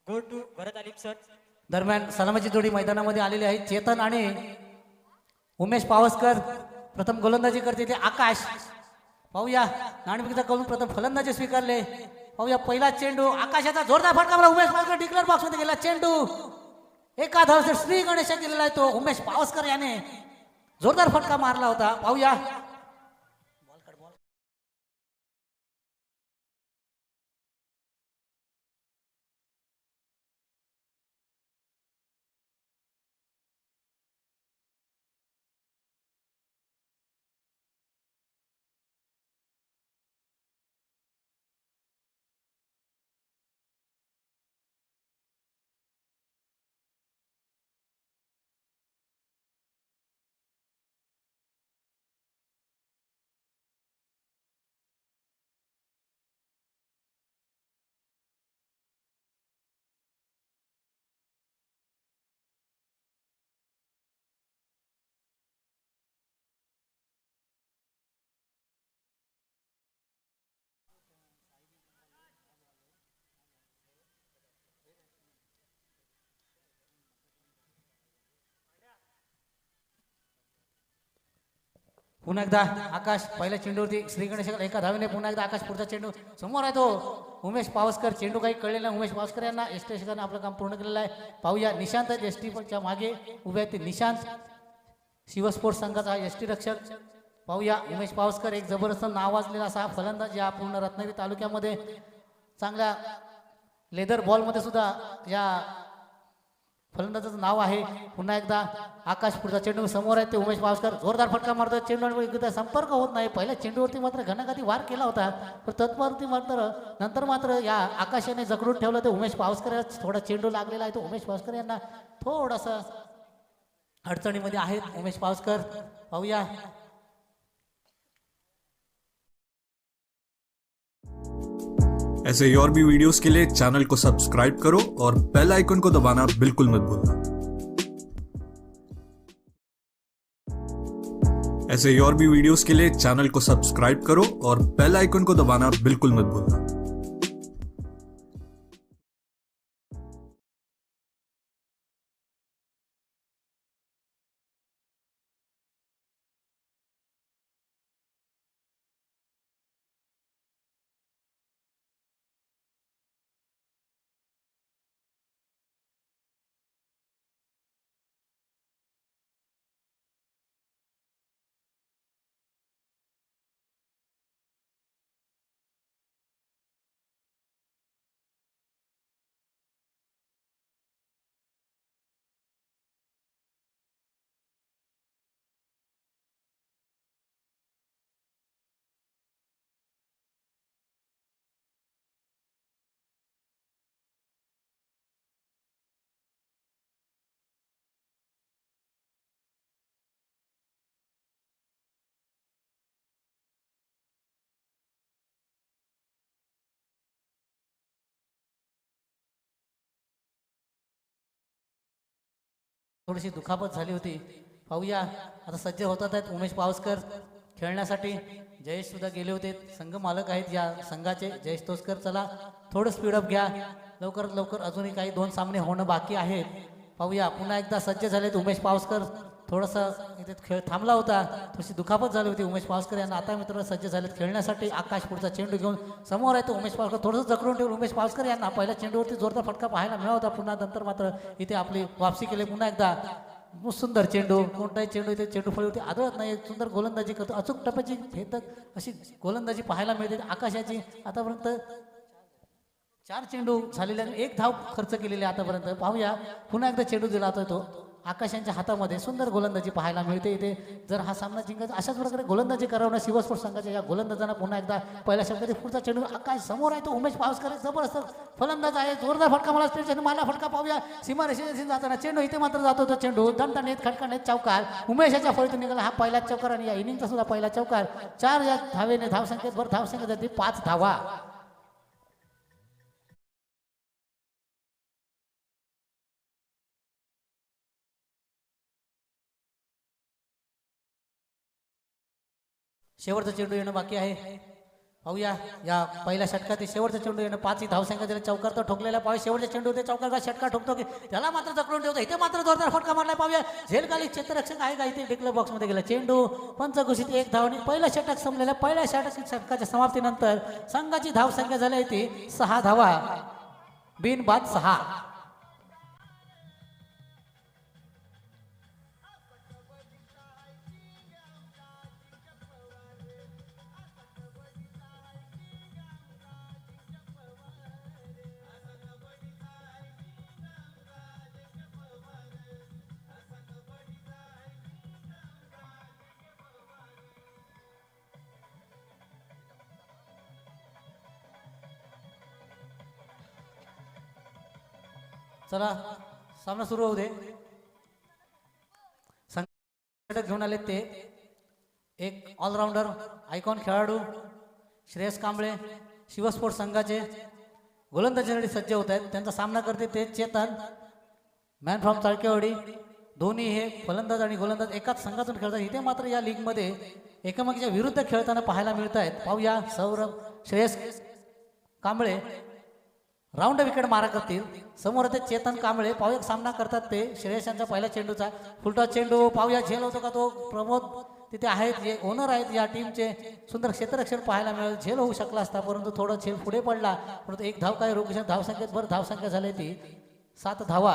Go to भरत आलिम sir. दरम्यान सलामीची जोडी मैदानामध्ये आलेली आहे. चेतन आणि उमेश पावसकर प्रथम गोलंदाजी करते ते आकाश. पाहूया नाणेफेकीचा करून प्रथम फलंदाजी स्वीकारले. पाहूया पहिला चेंडू आकाशाचा जोरदार फटका मारला. उमेश पावसकर डिक्लेअर बॉक्स मध्ये गेला. चेंडू एका धावसर श्री गणेशा केलेला आहे तो उमेश पावसकर याने जोरदार फटका मारला होता. पाहूया पुन्हा एकदा आकाश पहिल्या चेंडूवरती श्री गणेश एका धावेने पुन्हा एकदा आकाश पुढचा चेंडू समोर आहे तो उमेश पावसकर. चेंडू काही कळलेला उमेश पावसकर यांना एसटी रक्षकाने आपलं काम पूर्ण केलेलं आहे. पाहूया निशांत एसटीच्या मागे उभे आहेत ते निशांत शिवस्पोर्ट संघाचा एसटी रक्षक. पाहूया उमेश पावसकर एक जबरदस्त नावाजलेला असा फलंदाज या पूर्ण रत्नागिरी तालुक्यामध्ये. चांगल्या लेदर बॉलमध्ये सुद्धा या फलंदाजाचं नाव आहे. पुन्हा एकदा आकाश पुढचा चेंडू समोर आहे ते उमेश पावसकर जोरदार फटका मारतो. चेंडू संपर्क होत नाही. पहिल्या चेंडूवरती मात्र घणाघाती वार केला होता पण तत्वरती मात्र नंतर मात्र या आकाशाने जखडून ठेवलं ते उमेश पावसकर. थोडा चेंडू लागलेला आहे तो उमेश पावसकर यांना थोडासा अडचणीमध्ये आहेत उमेश पावसकर. पाहूया ऐसे ही और भी वीडियोस के लिए चैनल को सब्सक्राइब करो और बेल आइकन को दबाना बिल्कुल मत भूलना। ऐसे ही और भी वीडियोस के लिए चैनल को सब्सक्राइब करो और बेल आइकन को दबाना बिल्कुल मत भूलना। थोडीशी दुखापत झाली होती. पाहूया आता सज्ज होतात आहेत उमेश पावसकर खेळण्यासाठी. जयेश सुद्धा गेले होते. संघ मालक आहेत या संघाचे जयेश तोसकर. चला थोडं स्पीडअप घ्या लवकरात लवकर. अजूनही काही 2 सामने होणं बाकी आहेत. पाहूया पुन्हा एकदा सज्ज झालेत उमेश पावसकर. थोडासा इथे खेळ थांबला होता. थोडीशी दुखापत झाली होती उमेश पावसकर यांना. आता मित्र सज्ज झालेत खेळण्यासाठी. आकाश पुढचा चेंडू घेऊन समोर आहे तो उमेश पावसकर. थोडंसं जखडून ठेवून उमेश पावसकर यांना पहिल्या चेंडूवरती जोरदार फटका पाहायला मिळाला होता. पुन्हा नंतर मात्र इथे आपली वापसी केली. पुन्हा एकदा सुंदर चेंडू. कोणताही चेंडू इथे चेंडू फळीवरती आदळत नाही. सुंदर गोलंदाजी करतो. अचूक टप्प्याची भेटत अशी गोलंदाजी पाहायला मिळते आकाशाची. आतापर्यंत 4 चेंडू झालेले 1 धाव खर्च केलेली आतापर्यंत. पाहूया पुन्हा एकदा चेंडू दिला होता तो आकाशांच्या हातामध्ये. सुंदर गोलंदाजी पाहायला मिळते इथे. जर हा सामना जिंकायचा अशाच प्रकारे गोलंदाजी करावं शिवस्पोर्ट संघाच्या या गोलंदाजांना. पुन्हा एकदा पहिल्या शब्दात पुढचा चेंडू आकाश समोर आहे तो उमेश पावसकर. जबरदस्त फलंदाज आहे. जोरदार फटका मला फटका पाहूया सीमारेषेने जाताना चेंडू इथे मात्र जातो तो चेंडू दणदणीत खटखटीत चौकार. उमेशाच्या फळीतून निघाला हा पहिला चौकार आणि या इनिंगचा सुद्धा पहिला चौकार. 4 या धावेने धावसंख्येत 5 धावा. शेवटचा चेंडू येणं बाकी आहे. पाहूया या पहिल्या षटकातील शेवटचा चेंडू येणं 5 धावसंख्या दिला चौकार तर ठोकलेला पाहूया शेवटच्या चेंडू ते चौकारचा षटकार ठोकतो की त्याला मात्र जखडून ठेवतो इथे मात्र जोरदार फटका मारला पाहूया झेलखाली क्षेत्ररक्षक आहे का इथे डिक्लेअर बॉक्स मध्ये गेला चेंडू पंचघोषित 1 धावने पहिलं षटक संपलेल्या पहिल्या षटकाच्या समाप्तीनंतर संघाची धावसंख्या झाली आहे ती 6 धावा बिनबाद 6. चला सामना सुरू होऊ दे. संघटक घेऊन आले ते एक ऑलराऊंडर आयकॉन खेळाडू श्रेयस कांबळे शिवस्पोर्ट संघाचे गोलंदाजीसाठी सज्ज होत आहेत. त्यांचा सामना करते ते चेतन मॅन फ्रॉम चाळकेवाडी. दोन्ही हे फलंदाज आणि गोलंदाज एकाच संघातून खेळतात. इथे मात्र या लीगमध्ये एकमेकांच्या विरुद्ध खेळताना पाहायला मिळत आहेत. पाहूया सौरभ श्रेयस कांबळे राऊंड विकेट मारा करतील. समोर ते चेतन कांबळे पाहूया सामना करतात ते श्रेयस यांचा पहिला चेंडूचा फुलटॉस चेंडू पाहूया झेल होतो का तो प्रमोद तिथे आहेत जे ओनर आहेत या टीमचे सुंदर क्षेत्ररक्षण पाहायला मिळेल. झेल होऊ शकला असता परंतु थोडं झेल पुढे पडला परंतु एक धाव काय रोखू धावसंख्येत भर धावसंख्या झाली ती 7 धावा.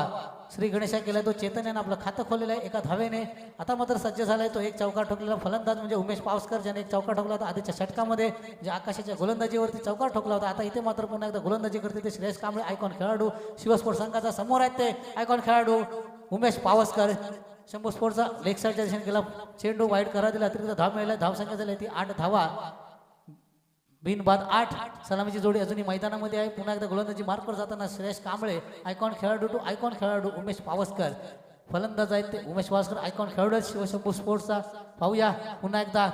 श्री गणेशा केला तो चेतन यानं आपलं खातं खोललेलं आहे एका धावेने. आता मात्र सज्ज झालाय तो एक चौकार ठोकलेला फलंदाज म्हणजे उमेश पावसकर ज्याने एक चौकार ठोकला होता आधीच्या षटकामध्ये जे आकाशाच्या गोलंदाजीवरती चौकार ठोकला होता. आता इथे मात्र पुन्हा एकदा गोलंदाजी करते ते श्रेयस कांबळे आयकॉन खेळाडू शिवस्पोर्ट संघाचा. समोर आहेत ते आयकॉन खेळाडू उमेश पावसकर. शंभू स्पोर्टचा लेग साईडच्या दिशेने गेला चेंडू वाईट करा दिला अतिरिक्त धाव मिळाला. धावसंख्या झाली ती 8 धावा बिनबाद 8. सलामीची जोडी अजूनही मैदानामध्ये आहे. पुन्हा एकदा गोलंदाजी मार्कवर जाताना श्रेयस कांबळे आयकॉन खेळाडू टू आयकॉन खेळाडू उमेश पावसकर. फलंदाज आहेत ते उमेश पावसकर आयकॉन खेळाडू शिवशंभू स्पोर्ट्सचा. पाहूया पुन्हा एकदा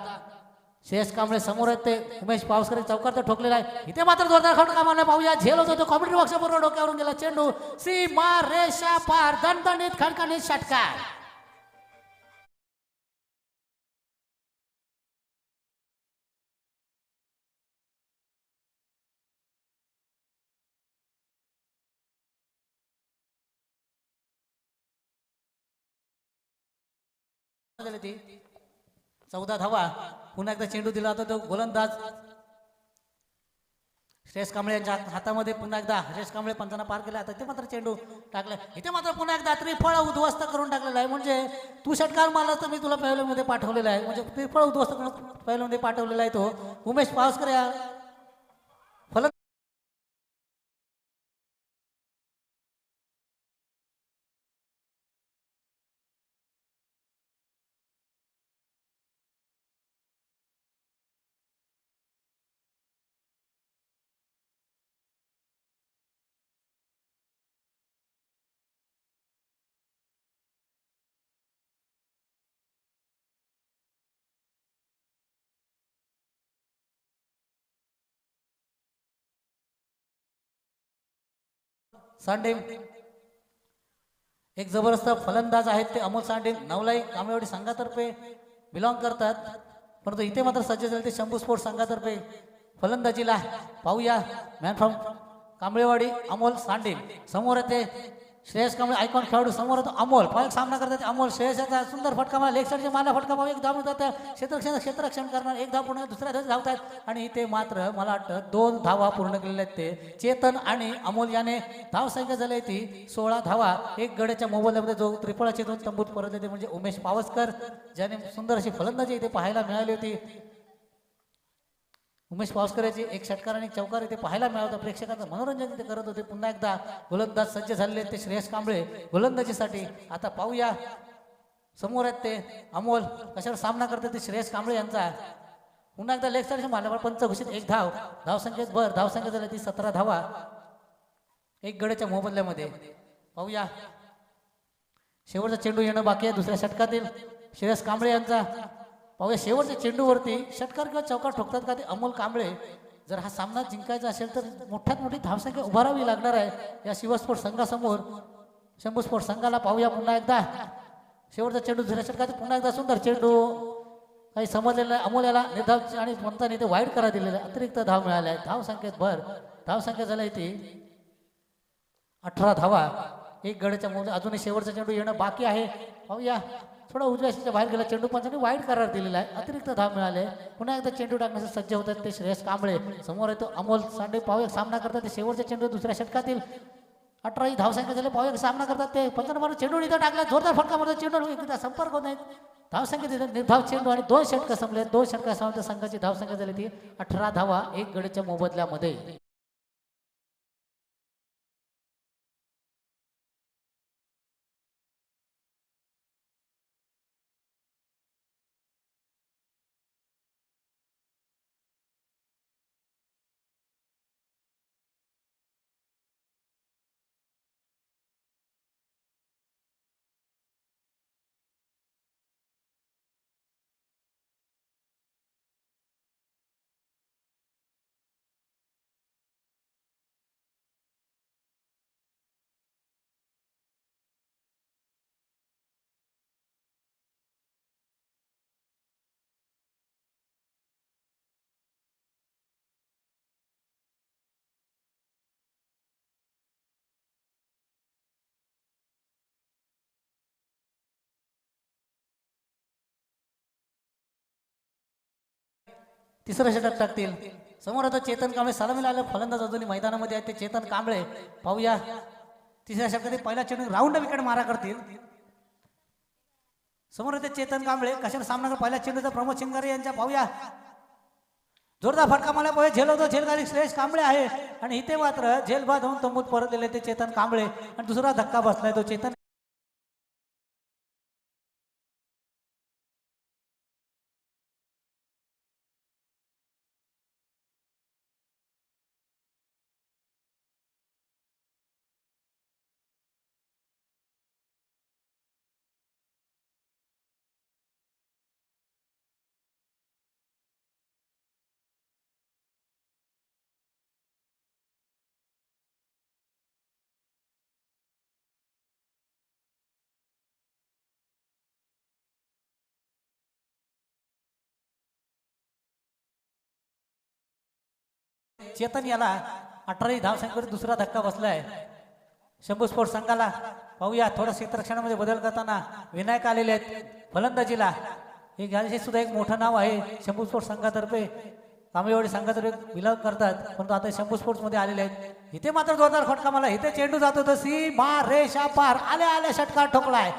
श्रेयस कांबळे समोर आहेत ते उमेश पावसकर चौकार तर ठोकलेला आहे. इथे मात्र जोरदार खटका मारला पाहूया झेल होतो तो कॉमेंट्री बॉक्स बरोबर डोक्यावरून गेला चेंडू सीमा रेषा पार दणदणीत खणखणीत षटकार. ती 14 धावा. पुन्हा एकदा चेंडू दिला होता तो गोलंदाज श्रेयस कांबळे यांच्या हातामध्ये. पुन्हा एकदा श्रेयस कांबळे पंचांना पार केला. आता इथे मात्र चेंडू टाकला. इथे मात्र पुन्हा एकदा त्रिफळ उद्ध्वस्त करून टाकलेला आहे. म्हणजे तू षटकार मारला तर मी तुला पहिल्यामध्ये पाठवलेला आहे. म्हणजे त्रिफळ उद्ध्वस्त करून पहिल्यामध्ये पाठवलेला आहे तो उमेश पावसकर या फलंदाज. सांडेम एक जबरदस्त फलंदाज आहेत ते अमोल सांडेम नवलाई कांबळेवाडी संघातर्फे बिलॉंग करतात. परंतु इथे मात्र सज्ज झाले ते शंभू स्पोर्ट संघातर्फे फलंदाजीला. पाहूया मॅन फ्रॉम कांबळेवाडी अमोल सांडेम. समोर येते श्रेयस कांबळे आयकॉन खेळाडू. समोर येतो अमोल पाहूया सामना करतात अमोल. श्रेयसचा सुंदर फटका मारला लेग साईडच्या मारला फटका पाहू एक धाव मिळतात क्षेत्ररक्षण करणार. एक धाव पूर्ण दुसऱ्या धाव धावतात आणि इथे मात्र मला वाटतं 2 धावा पूर्ण केलेल्या आहेत ते चेतन आणि अमोल याने. धावसंख्या झाली ती 16 धावा. एक गड्याच्या मोबाईलमध्ये जो त्रिफळाचे 2 तंबूत परतले ते म्हणजे उमेश पावसकर ज्याने सुंदर अशी फलंदाजी इथे पाहायला मिळाली होती. उमेश पावसकरची एक षटकार आणि चौकार इथे पाहायला मिळाला होता. प्रेक्षकांचं मनोरंजन इथे करत होते. पुन्हा एकदा गोलंदाज सज्ज झालेले ते श्रेयस कांबळे गोलंदाजीसाठी. आता पाहूया समोर आहेत ते अमोल कशावर सामना करतात ते श्रेयस कांबळे यांचा. पुन्हा एकदा लेग साईडच्या मारल्यावर पंचघोषित 1 धाव. धावसंख्येत भर धावसंख्या झाली ती 17 धावा एक गड्याच्या मोबदल्यामध्ये. पाहूया शेवटचा चेंडू येणं बाकी आहे दुसऱ्या षटकातील श्रेयस कांबळे यांचा. पाहूया शेवटच्या चेंडूवरती षटकार किंवा चौकार ठोकतात का ते अमोल कांबळे. जर हा सामना जिंकायचा असेल तर मोठ्यात मोठी धावसंख्या उभारावी लागणार आहे या शिवस्पोर्ट संघासमोर शंभू स्पोर्ट संघाला. पाहूया पुन्हा एकदा शेवटचा चेंडू दुसऱ्या षटकात. पुन्हा एकदा सुंदर चेंडू काही समजलेलं नाही. अमोल याला निर्धाव आणि पंतांनी इथे वाईट करा दिलेलं आहे. अतिरिक्त धाव मिळाल्या आहे. धाव संख्येत भर. धाव संख्या झाला इथे 18 धावा. एक गडच्या मोठे अजूनही शेवटचा चेंडू येणं बाकी आहे. पाहूया थोडा उजव्या सीच्या बाहेर गेला चेंडू. पंचांनी वाईट करार दिलेला आहे. अतिरिक्त धाव मिळाले. पुन्हा एकदा चेंडू टाकण्यासाठी सज्ज होतात ते श्रेयस कांबळे. समोर येतो अमोल सांडे. पाहूया सामना करतात ते शेवटच्या चेंडू दुसऱ्या षटकातील. 18 ही धावसंख्या झाली. पाहूया सामना करतात ते. पंचांना मारून चेंडू इथं टाकला. जोरदार फटका मारतो चेंडू. एकदा संपर्क होत नाही. धावसंख्या तिथे निर्धाव चेंडू आणि 2 षटकं संपले. 2 षटकासह संघाची धावसंख्या झाली ती 18 धावा एक गडच्या मोबदल्यामध्ये. तिसरं षटक टाकतील. समोर आता चेतन कांबळे. सलामीला आलं फलंदाज अजूनही मैदानामध्ये आहेत ते चेतन कांबळे. पाहूया तिसऱ्या षटकातील पहिला चेंडू राऊंड विकेट मारा करतील. समोर येते चेतन कांबळे. कशाला सामना कर पहिल्या चेंडूचा प्रमोद शिंगारे यांच्या. पाहूया जोरदार फटका मला पाहूया. झेल होतो. झेल खाली श्रेयस कांबळे आहे आणि इथे मात्र झेल बाद होऊन तंबूत परतलेले ते चेतन कांबळे आणि दुसरा धक्का बसलाय तो चेतन. चेतन याला 18 धावसंख्येवर दुसरा धक्का बसलाय शंभू स्पोर्ट्स संघाला. पाहूया थोडं क्षेत्ररक्षणामध्ये बदल करताना विनायक आलेले आहेत फलंदाजीला. हे घ्यायचे सुद्धा एक मोठं नाव आहे शंभू स्पोर्ट्स संघातर्फे. कांबळेवाडी संघातर्फे बिलॉंग करतात परंतु आता शंभू स्पोर्ट्स मध्ये आलेले आहेत. इथे मात्र जोरदार फटका मला. इथे चेंडू जातो तो सीमा रेषा पार. आल्या आल्या षटकार ठोकलाय.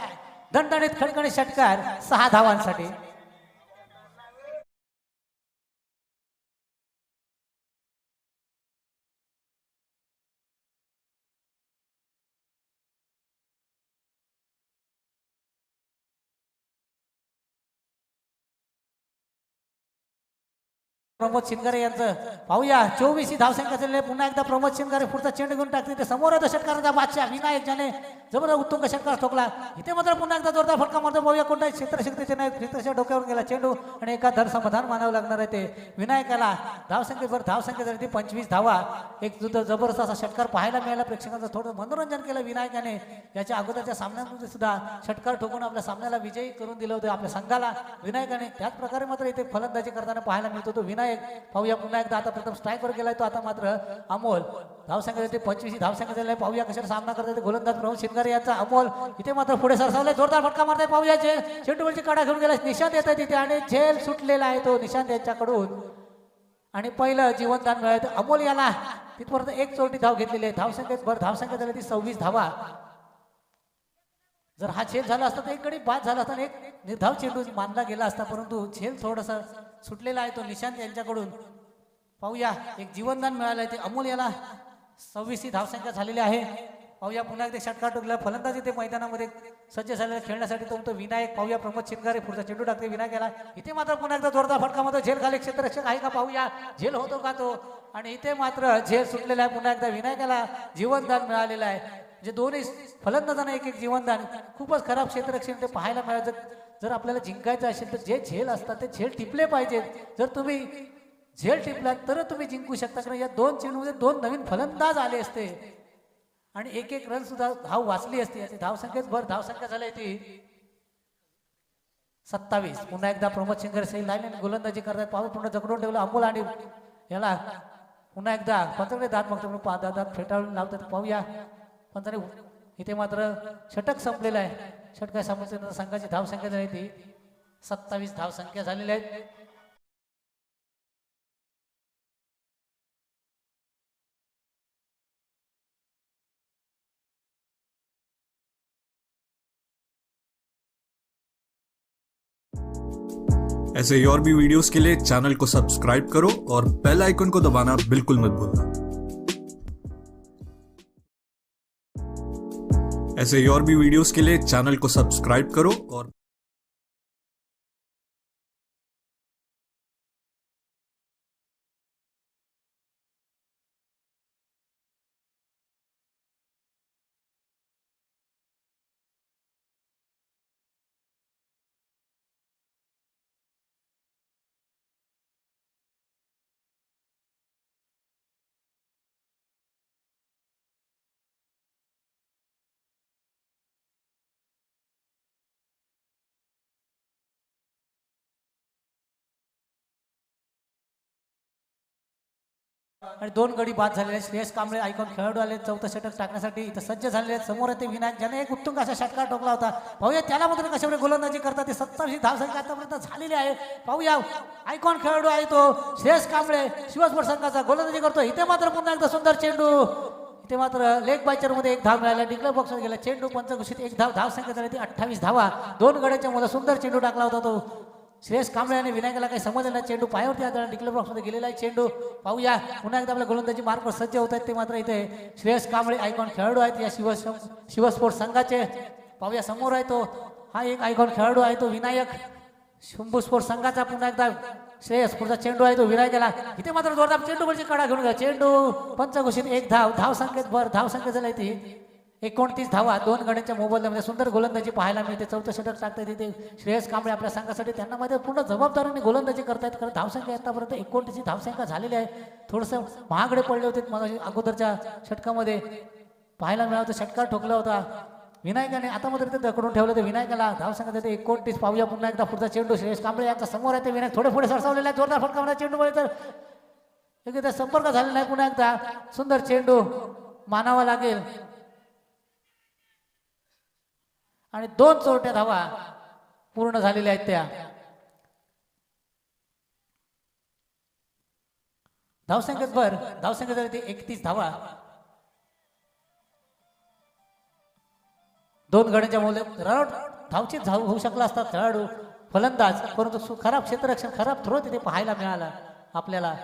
दणदणीत खणखणीत षटकार 6 धावांसाठी. प्रमोद शिंगारे यांचं. पाहूया 24 ही धावसंख्या झालेली आहे. पुन्हा एकदा प्रमोद शिंगारे पुढचा चेंडू घेऊन टाकते. ते समोर येतो षटकाराचा बादशाह विनायक ज्याने जबरदस्त उत्तुंग षटकार ठोकला. इथे मात्र पुन्हा एकदा जोरदार फटका मारतो. पाहूया कोणत्या क्षेत्रशक्तीचे नाही क्षेत्रच्या डोक्यावर गेला चेंडू आणि एका धर समाधान मानावं लागणार आहे ते विनायकाला. धावसंख्येवर धावसंख्या झाली ती 25 धावा. एक सुद्धा जबरदस्त असा षटकार पाहायला मिळाला. प्रेक्षकांचं थोडं मनोरंजन केलं विनायकाने. याच्या अगोदरच्या सामन्यांमध्ये सुद्धा षटकार ठोकून आपल्या सामन्याला विजयी करून दिलं होतं आपल्या संघाला विनायकाने. त्याच प्रकारे मात्र इथे फलंदाजी करताना पाहायला मिळतो तो विनायक. पाहूया पुन्हा एकदा आता प्रथम स्ट्राईकवर गेलाय तो. आता मात्र अमोल. धावसंख्या देते 25 धावसंख्या झालेली आहे. पाहूया कशाला सामना करतात गोलंदाज प्रमोद शिंगारे यांचा अमोल. इथे मात्र पुढे सरसावलाय. जोरदार फटका मारताय. पाहूया चेंडूवरची काढा घेऊन गेला. निशांत येत आहे तिथे आणि झेल सुटलेला आहे तो निशांत यांच्याकडून आणि पहिलं जीवनदान मिळालं अमोल याला. तिथपर्यंत एक चोरटी धाव घेतलेली आहे. धावसंख्येत भर धावसंख्या झाली ती 26 धावा. जर हा झेल झाला असता तर एक गडी बाद झाला असता. एक निर्धाव चेंडू मानला गेला असता परंतु झेल थोडासा सुटलेला आहे तो निशांत यांच्याकडून. पाहूया एक जीवनदान मिळालं आहे ते अमोल याला. 26 ही धावसंख्या झालेली आहे. पाहूया पुन्हा एकदा षटकार टोकला. फलंदाजी ते मैदानामध्ये सज्ज झालेला खेळण्यासाठी तो विनायक. पाहूया प्रमोद शिंगारे पुढचा चेंडू टाकते विनायक याला. इथे मात्र पुन्हा एकदा जोरदार फटका मारतो. झेल खाली क्षेत्ररक्षक आहे का पाहूया. झेल होतो का तो आणि इथे मात्र झेल सुटलेला आहे. पुन्हा एकदा विनायकाला जीवनदान मिळालेलं आहे. म्हणजे दोन्ही फलंदाजांना एक एक जीवनदान. खूपच खराब क्षेत्ररक्षण ते पाहायला मिळालं. जर आपल्याला जिंकायचं असेल तर जे झेल असतात ते झेल टिपले पाहिजेत. जर तुम्ही झेल टिपलात तर तुम्ही जिंकू शकता. कारण या 2 चेंडूमध्ये 2 नवीन फलंदाज आले असते आणि एक एक रन सुद्धा धाव वाचली असती. याची धावसंख्येत भर धावसंख्या झाली ती 27. पुन्हा एकदा प्रमोद शिंगर सही लाईन गोलंदाजी करतात. पाऊल पूर्ण जकडून ठेवलं अमोल आणि याला पुन्हा एकदा पंचाकडे दात मग दात फेटाळून लावतात. पाहूया पंचाने इथे मात्र षटक संपलेलं आहे. षटका संपल्यानंतर संघाची धावसंख्या झाली ती 27 धावसंख्या झालेल्या आहेत. ऐसे ही और भी वीडियोस के लिए चैनल को सब्सक्राइब करो और बेल आइकन को दबाना बिल्कुल मत भूलना। ऐसे ही और भी वीडियोस के लिए चैनल को सब्सक्राइब करो और आणि 2 गडी बाद झालेले. श्रेयस कांबळे आयकॉन खेळाडू आले चौथं षटक टाकण्यासाठी इथं सज्ज झालेले. समोर येते विनायक ज्याने एक उत्तुंग असा षटकार ठोकला होता. पाहूया त्याला मात्र कशाप्रकारे गोलंदाजी करतात. ते 27 धावसंख्या आतापर्यंत झालेली आहे. पाहूया आयकॉन खेळाडू आहे तो श्रेयस कांबळे शिवस्पोर्ट संघाचा गोलंदाजी करतो. इथे मात्र पुन्हा एकदा सुंदर चेंडू. इथे मात्र लेग बायचर मध्ये एक धाव मिळाला. डिक्लेअर बॉक्सवर गेला चेंडू. पंचघोषित एक धावसंख्या झाली ती 28 धावा. 2 गड्याच्या मध्ये सुंदर चेंडू टाकला होता तो श्रेयस कांबळे आणि विनायकाला काही समजलं नाही. चेंडू पायावरती आता डिक्लेअर बॉक्समध्ये गेलेला आहे चेंडू. पाहूया पुन्हा एकदा आपल्या गोलंदाजी मार्कवर सज्ज होत आहेत. ते मात्र इथे श्रेयस कांबळे आयकॉन खेळाडू आहेत या शिवस्पोर्ट संघाचे. पाहूया समोर आहे तो हा एक आयकॉन खेळाडू आहे तो विनायक शंभू स्पोर्ट संघाचा. पुन्हा एकदा श्रेयस पुढचा चेंडू आहे तो विनायकाला. इथे मात्र जोरदार चेंडू वरची कडा घेऊन गेला चेंडू. पंचघोषित एक धावसंख्येत धावसंख्या झाली ती 29 धावा. 2 गड्यांच्या मोबदल्यामध्ये सुंदर गोलंदाजी पाहायला मिळते. चौथं षटक टाकतात तिथे श्रेयस कांबळे आपल्या संघासाठी. त्यांना मध्ये पूर्ण जबाबदारीने गोलंदाजी करतायत. कारण धावसंख्या आतापर्यंत 29 धावसंख्या झालेली आहे. थोडंसं महागडे पडले होते मग अगोदरच्या षटकामध्ये पाहायला मिळालं. षटकार ठोकला होता विनायकाने. आता मात्र ते दकडून ठेवलं. ते विनायकाला धावसंख्या देते 29. पाहूया पुन्हा एकदा पुढचा चेंडू श्रेयस कांबळे यांचा समोर आहे. ते विनायक थोडे पुढे सरसावलेला आहे. जोरदार फटका चेंडू तर एकदा संपर्क झालेला नाही. पुन्हा एकदा सुंदर चेंडू मानावा लागेल आणि 2 चोरट्या धावा पूर्ण झालेल्या आहेत. त्या धावसंख्येत झाली ती 31 धावा. 2 गड्यांच्या मूल्य धावची धाव होऊ शकला असता खेळाडू फलंदाज. परंतु खराब क्षेत्ररक्षण खराब थ्रो तिथे पाहायला मिळाला आपल्याला.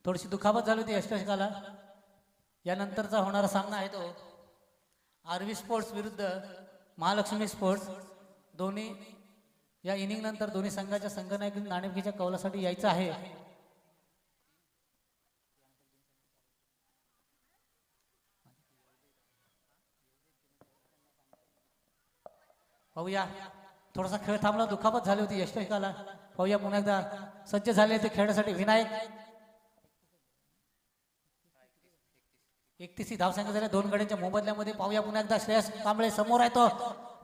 थोडीशी दुखापत झाली होती यष्टकाला. यानंतरचा होणारा सामना आहे तो आरवी स्पोर्ट्स विरुद्ध महालक्ष्मी स्पोर्ट्स. दोन्ही या इनिंग नंतर दोन्ही संघाच्या संघनायक नाणेफेकीच्या कौलासाठी यायचं आहे. पाहूया थोडासा खेळ थांबला. दुखापत झाली होती यष्टकाला. पाहूया पुन्हा एकदा सज्ज झाले ते खेळण्यासाठी विनायक. 31 धावसंख्या झाल्या 2 गड्यांच्या मोबदल्यामध्ये. पाहूया पुन्हा एकदा श्रेयस कांबळे समोर आहे तो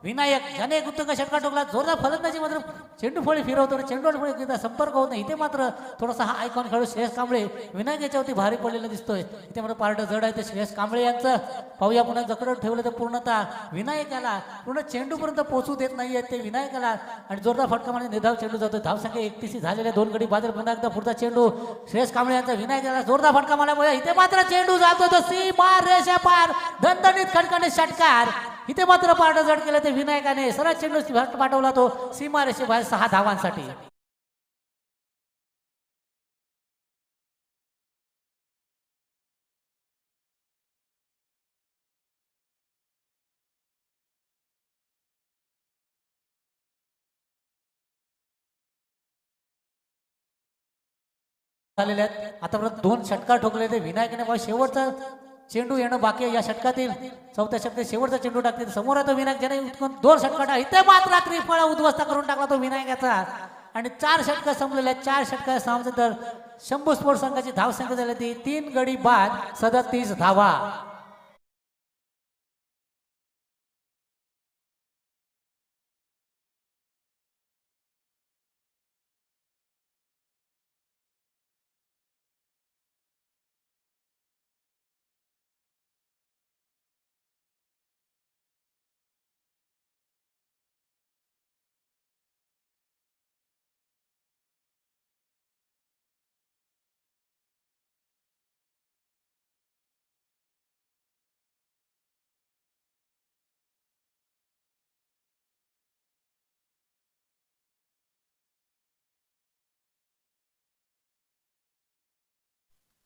विनायक ज्याने एक उत्तम षटकार ठोकला, जोरदार फलंदाजी मात्र चेंडू फळी फिरवतो आणि चेंडू फळी एकदा संपर्क होत नाही. इथे मात्र थोडासा हा आयकॉन खेळू श्रेयस कांबळे विनायक याच्यावरती भारी पडलेला दिसतोय. इथे मात्र पार्ट जड आहे ते श्रेयस कांबळे यांचं. पाहूया पुन्हा जकडं ठेवलं तर पूर्णतः विनायकाला पूर्ण चेंडूपर्यंत पोहोचू देत नाहीये ते विनायकाला आणि जोरदार फटका मारण्याने निर्धाव चेंडू जातोय. धावसंख्या 31 झालेल्या 2 गडी बाजार. पुन्हा एकदा पुढचा चेंडू श्रेयस कांबळे यांचा विनायकाला जोरदार फटका मारल्यामुळे इथे मात्र चेंडू जातोय तो सीमा रेषा पार दणदणीत खटकाने षटकार. इथे मात्र पार्ट जड केलं ते विनायकाने सरळ चेंडू पाठवला तो सीमा रेषेबाहेर 6 धावांसाठी. झालेले आहेत आतापर्यंत 2 षटकार ठोकले ते विनायकाने. बा शेवटचा चेंडू येणं बाकी आहे या षटकातील. चौथ्या षटकात शेवटचा चेंडू टाकते समोर आहे तो विनायक ज्याने उत्तम 2 षटकार इथे मात्र त्रिफळा उद्ध्वस्त करून टाकला तो विनायकाचा आणि 4 षटकार संपलेले आहेत. 4 षटकार समांतर शंभू स्पोर्ट्स संघाची धावसंख्या झाली ती 3 गडी बाद 37 धावा.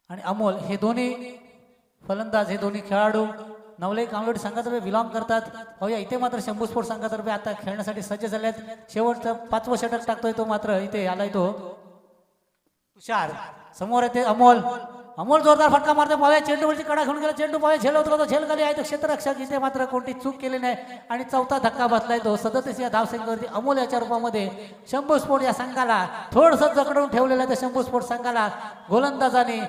आणि अमोल हे दोन्ही फलंदाज हे दोन्ही खेळाडू नवले कांबळे संघातर्फे बिलॉंग करतात. पाहूया इथे मात्र शंभू स्पोर्ट्स संघातर्फे आता खेळण्यासाठी सज्ज झाले आहेत. शेवटचं 5वं षटक टाकतोय तो मात्र इथे आलाय तो तुषार. समोर येते अमोल. अमोल जोरदार फटका मारतो. पाहूया चेंडूवरची कडा घेऊन गेला. चेंडू पाहूया झेल होतो तो झेल खाली आहे तो क्षेत्ररक्षक. इथे मात्र कोणती चूक केली नाही आणि चौथा धक्का बसलाय तो 37 या धावसंख्येवरती अमोल याच्या रूपामध्ये शंभू स्पोर्ट या संघाला थोडंसं जकडून ठेवलेलं आहे. शंभू स्पोर्ट संघाला गोलंदाजाने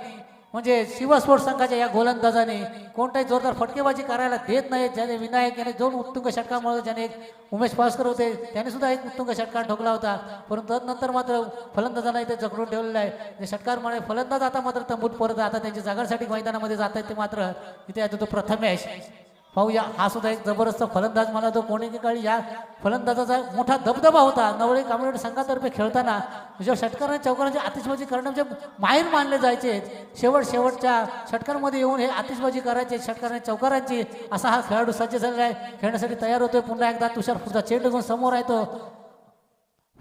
म्हणजे शिव स्पोर्ट्स संघाच्या या गोलंदाजाने कोणताही जोरदार फटकेबाजी करायला देत नाही. ज्याने विनायक याने 2 उत्तुंग षटकार मारले. ज्याने एक उमेश पावसकर होते त्याने सुद्धा एक उत्तुंग षटकार ठोकला होता. परंतु तदनंतर मात्र फलंदाजांना इथे जकडून ठेवलेला आहे. जे षटकार मारे फलंदाज आता मात्र तंबूत परत आता त्यांच्या जागांसाठी मैदानामध्ये जात आहेत ते मात्र इथे येतो तो प्रथमेश. पाहूया हा सुद्धा एक जबरदस्त फलंदाज मला तो कोणी काळी या फलंदाजाचा मोठा दबदबा होता. नवळे कांबळे संघातर्फे खेळताना जो षटकारांच्या चौकारांची आतिषबाजी करणं म्हणजे माहीर मानले जायचे. शेवटच्या षटकारांमध्ये येऊन हे आतिषबाजी करायचे षटकारांच्या चौकारांची. असा हा खेळाडू सज्ज झालेला आहे. खेळण्यासाठी तयार होतोय. पुन्हा एकदा तुषार पुढचा चेंडू घेऊन समोर आहे तो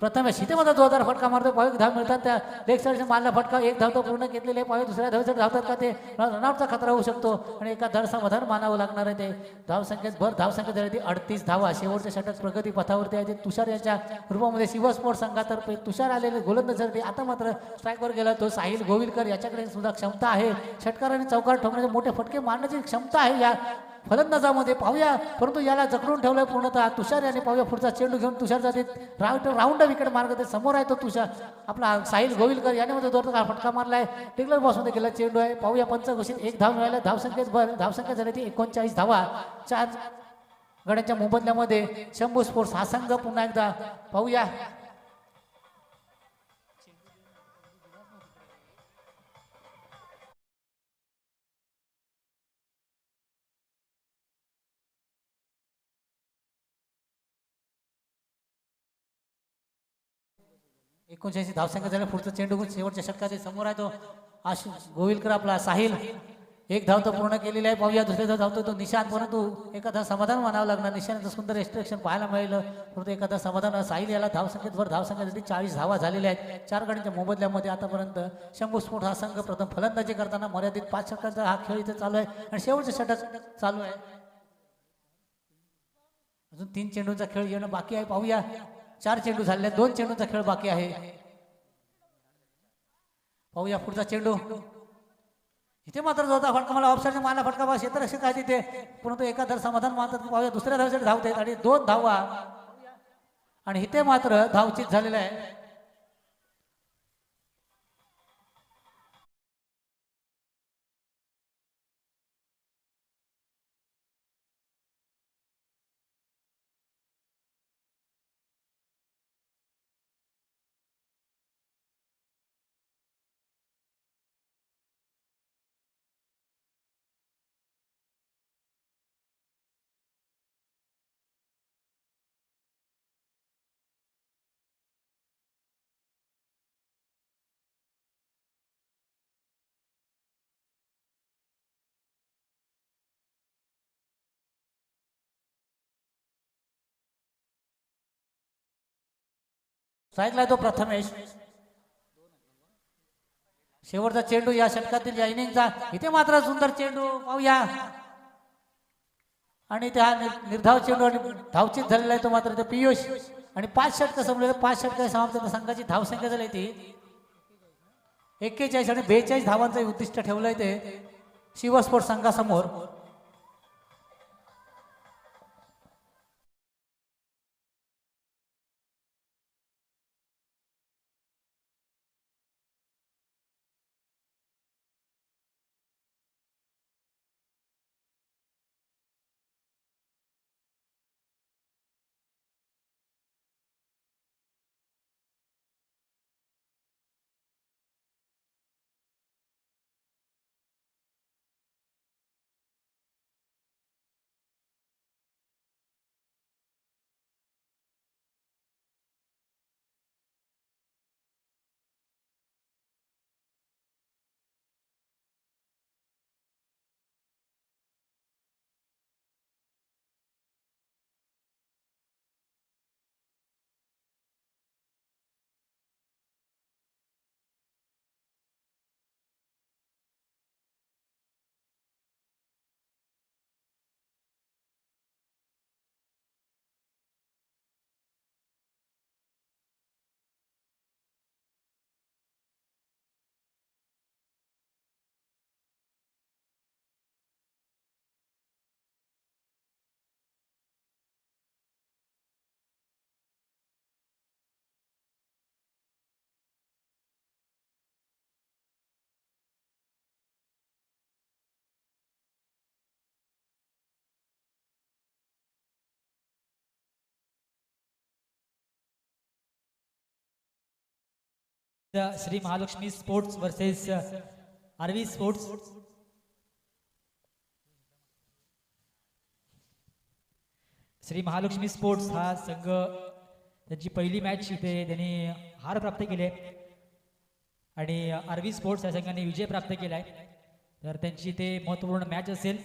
प्रथमेश. इथे मात्र जोरदार फटका मारतो. पाहू धाव मिळतात त्या लेग साईडच्या मारला फटका. एक धाव तो पूर्ण घेतलेले. पाहू दुसऱ्या धावेसाठी धावतात का ते रनआउटचा खतरा होऊ शकतो आणि एका धड समाधान मानावं लागणार आहे. ते धावसंख्येत धावसंख्या झाली ती 38 धावा. शेवटच्या षटक प्रगती पथावरती आहे. ते तुषार यांच्या रूपामध्ये शिव स्पोर्ट्स संघातर्फे तुषार आलेले गोलंदाजासाठी आता मात्र स्ट्राईकवर गेला तो साहिल गोविलकर. याच्याकडे सुद्धा क्षमता आहे. षटकार आणि चौकार ठोकण्याचे मोठे फटके मारण्याची क्षमता आहे या फलंदाजामध्ये. पाहूया परंतु याला जकडून ठेवलंय पूर्णतः तुषार याने. पाहूया पुढचा चेंडू घेऊन तुषार जाते राऊंड विकेट मार्ग ते समोर आहे तो तुषार आपला साहिल गोविलकर याने मध्ये जोरदार फटका मारलाय. टिकलर बॉक्समध्ये गेला चेंडू आहे. पाहूया पंचघोषित 1 धाव मिळाला. धावसंख्या झाली ती 39 धावा. 4 गड्यांच्या मोबदल्यामध्ये शंभू स्पोर्ट्स हा संघ पुन्हा एकदा पाहूया. एकोणचाळीस धावसंख्या झाल्या. पुढचा चेंडू शेवटच्या षटकाचे समोर आहे तो आशिष गोविलकर आपला साहिल. 1 धाव तो पूर्ण केलेली आहे. पाहूया दुसऱ्या धावतो तो निशांत. परंतु एखादा समाधान मानावं लागणार. निशांतचं सुंदर एक्स्ट्रॅक्शन पाहायला मिळालं. परंतु एखादा समाधान साहिल याला धावसंख्येत धावसंख्या 40 धावा झालेल्या आहेत. 4 गड्यांच्या मोबदल्यामध्ये आतापर्यंत शंभू स्पोर्ट हा संघ प्रथम फलंदाजी करताना मर्यादित 5 षटकांचा हा खेळ इथे चालू आहे आणि शेवटचे षटक चालू आहे. अजून 3 चेंडूंचा खेळ येणं बाकी आहे. पाहूया 4 चेंडू झाले. 2 चेंडूंचा खेळ बाकी आहे. पाहूया पुढचा चेंडू. इथे मात्र जोरदार फटका मला ऑफसाईडने मारला फटका बा क्षेत्ररक्षक आहे तिथे. परंतु एका धर समाधान मारतात. पाहूया दुसऱ्या धावेसाठी धावत आहेत आणि 2 धावा आणि इथे मात्र धावचीत झालेला आहे. स्ट्राईकला आहे तो प्रथमेश. शेवटचा चेंडू या षटकातील या इनिंगचा. इथे मात्र सुंदर चेंडू पाहूया आणि त्या निर्धाव चेंडू आणि धावचित झालेला आहे तो मात्र ते पियुष. आणि 5 षटक संपले. 5 षटक समाप्त. संघाची धावसंख्या झाली ती 41 आणि 42 धावांचं उद्दिष्ट ठेवलंय ते शिवस्पोर्ट संघासमोर. Shri Mahalakshmi sports versus RV sports. Shri Mahalakshmi sports हा संघ त्यांची पहिली मॅच इथे त्यांनी हार प्राप्त केले आणि आरवी स्पोर्ट्स या संघाने विजय प्राप्त केलाय. तर त्यांची इथे महत्त्वपूर्ण मॅच असेल.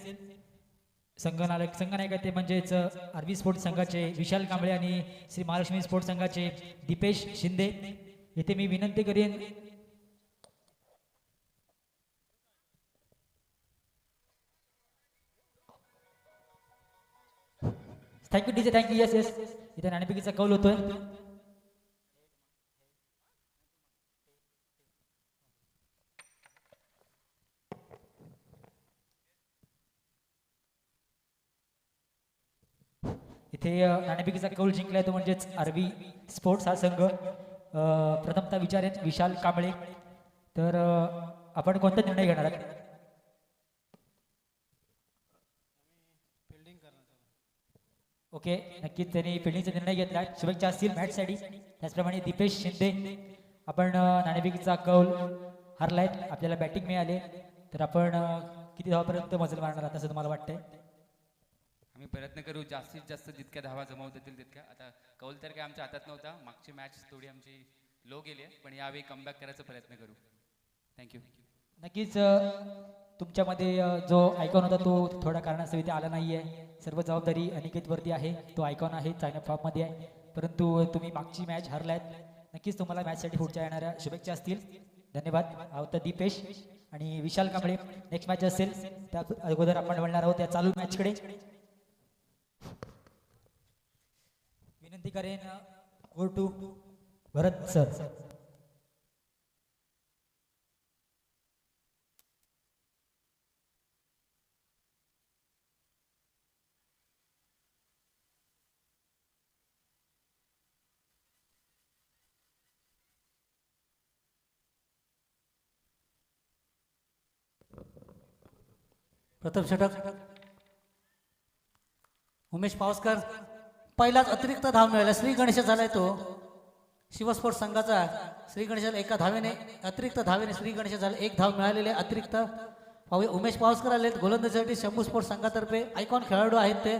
संघनायक ते म्हणजेच आरवी स्पोर्ट्स संघाचे विशाल कांबळे आणि श्री महालक्ष्मी स्पोर्ट्स संघाचे दीपेश शिंदे. इथे मी विनंती करेन thank you DJ thank you. Yes yes इथे नाणेफेकीचा कौल होतोय. इथे नाणेफेकीचा कौल जिंकलाय तो म्हणजेच आरवी स्पोर्ट्स हा संघ. प्रथमतः विचारेन विशाल कांबळे तर आपण कोणता निर्णय घेणार आहात? ओके नक्कीच त्यांनी फिल्डिंगचा निर्णय घेतला. शुभेच्छा असतील मॅचसाठी. त्याचप्रमाणे दीपेश शिंदे आपण नाणेफेकीचा कौल हरलायत. आपल्याला बॅटिंग मिळाले तर आपण किती धावापर्यंत मजल मारणार आहात असं तुम्हाला वाटतंय? आम्ही प्रयत्न करू जास्तीत जास्त जितक्या धावा जमवता येतील तितक्या. आता कौल तर काय आमच्या हातात नव्हता. मागची मॅच थोडी आमची लो गेली आहे पण यावेळी कमबॅक करायचा प्रयत्न करू. थँक्यू. नक्कीच तुमच्यामध्ये जो आयकॉन होता तो थोड्या कारणास्तव इथे आला नाही आहे. सर्व जबाबदारी अनिकेतवरती आहे. तो आयकॉन आहे साइन अप फॉर्ममध्ये आहे परंतु तुम्ही मागची मॅच हरलायत. नक्कीच तुम्हाला मॅचसाठी पुढच्या येणाऱ्या शुभेच्छा असतील. धन्यवाद. हा होता दीपेश आणि विशाल कांबळे. नेक्स्ट मॅच असेल त्या अगोदर आपण वळणार आहोत त्या चालू मॅचकडे. विनंती करेन गो टू भरत सर. प्रथम षटक उमेश पावसकर. पहिलाच अतिरिक्त धाव मिळाला. श्री गणेश झालाय तो शिवस्पोर्ट संघाचा. श्री गणेशाला एका धावेने अतिरिक्त धावेने श्री गणेश झाला. एक धाव मिळालेले अतिरिक्त. पाहूया उमेश पावसकर आलेत गोलंदाजीसाठी शंभू स्पोर्ट संघातर्फे. आयकॉन खेळाडू आहेत ते